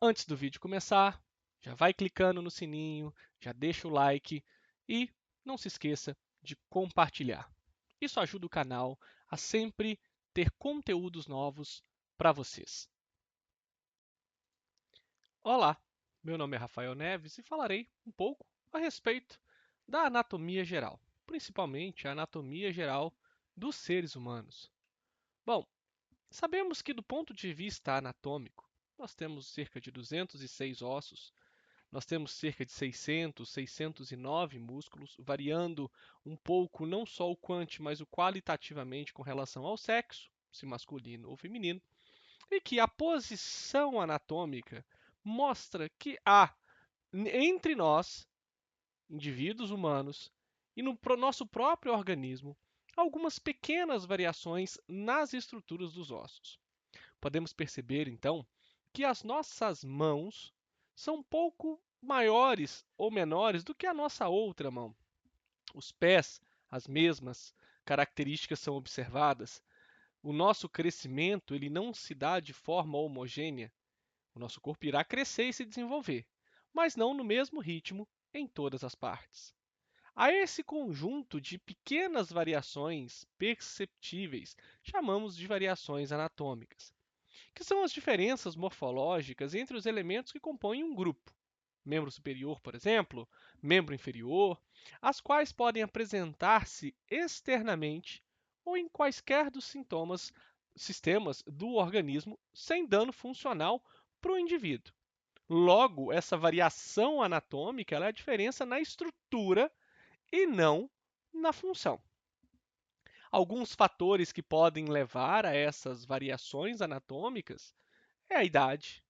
Antes do vídeo começar, já vai clicando no sininho, já deixa o like e não se esqueça de compartilhar. Isso ajuda o canal a sempre ter conteúdos novos para vocês. Olá, meu nome é Rafael Neves e falarei um pouco a respeito da anatomia geral, principalmente a anatomia geral dos seres humanos. Bom, sabemos que do ponto de vista anatômico, nós temos cerca de 206 ossos. Nós temos cerca de 600, 609 músculos, variando um pouco não só o quanti, mas o qualitativamente com relação ao sexo, se masculino ou feminino, e que a posição anatômica mostra que há entre nós, indivíduos humanos, e no nosso próprio organismo, algumas pequenas variações nas estruturas dos ossos. Podemos perceber, então, que as nossas mãos são um pouco maiores ou menores do que a nossa outra mão. Os pés, as mesmas características são observadas. O nosso crescimento ele não se dá de forma homogênea. O nosso corpo irá crescer e se desenvolver, mas não no mesmo ritmo em todas as partes. A esse conjunto de pequenas variações perceptíveis chamamos de variações anatômicas, que são as diferenças morfológicas entre os elementos que compõem um grupo. Membro superior, por exemplo, membro inferior, as quais podem apresentar-se externamente ou em quaisquer dos sistemas do organismo sem dano funcional para o indivíduo. Logo, essa variação anatômica é a diferença na estrutura e não na função. Alguns fatores que podem levar a essas variações anatômicas é a idade.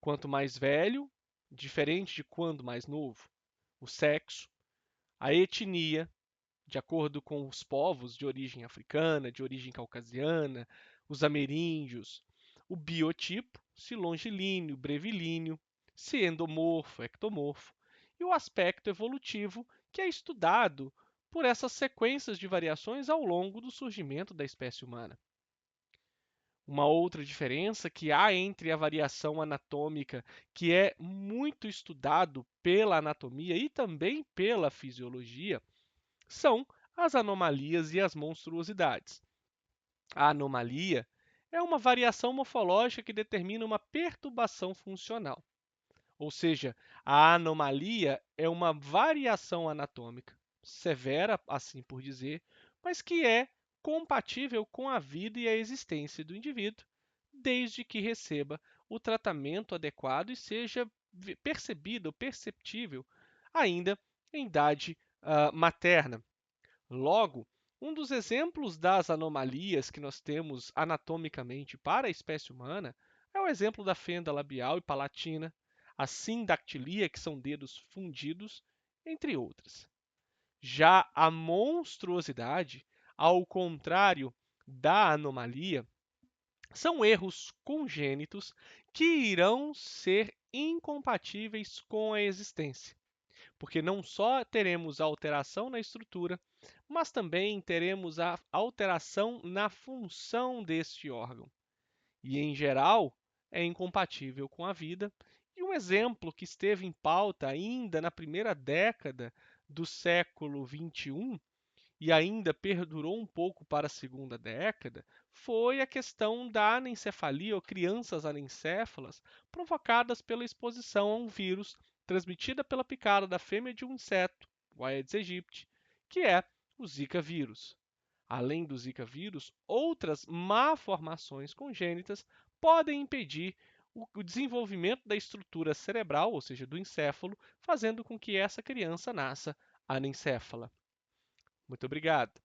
Quanto mais velho, diferente de quando mais novo. O sexo, a etnia, de acordo com os povos de origem africana, de origem caucasiana, os ameríndios. O biotipo, se longilíneo, brevilíneo, se endomorfo, ectomorfo. E o aspecto evolutivo, que é estudado por essas sequências de variações ao longo do surgimento da espécie humana. Uma outra diferença que há entre a variação anatômica, que é muito estudado pela anatomia e também pela fisiologia, são as anomalias e as monstruosidades. A anomalia é uma variação morfológica que determina uma perturbação funcional. Ou seja, a anomalia é uma variação anatômica, severa, assim por dizer, mas que é compatível com a vida e a existência do indivíduo, desde que receba o tratamento adequado e seja percebido ou perceptível ainda em idade materna. Logo, um dos exemplos das anomalias que nós temos anatomicamente para a espécie humana é o exemplo da fenda labial e palatina, a sindactilia, que são dedos fundidos, entre outras. Já a monstruosidade, ao contrário da anomalia, são erros congênitos que irão ser incompatíveis com a existência, porque não só teremos a alteração na estrutura, mas também teremos a alteração na função deste órgão. E, em geral, é incompatível com a vida. E um exemplo que esteve em pauta ainda na primeira década do século XXI e ainda perdurou um pouco para a segunda década, foi a questão da anencefalia ou crianças anencéfalas provocadas pela exposição a um vírus transmitida pela picada da fêmea de um inseto, o Aedes aegypti, que é o Zika vírus. Além do Zika vírus, outras malformações congênitas podem impedir o desenvolvimento da estrutura cerebral, ou seja, do encéfalo, fazendo com que essa criança nasça anencéfala. Muito obrigado.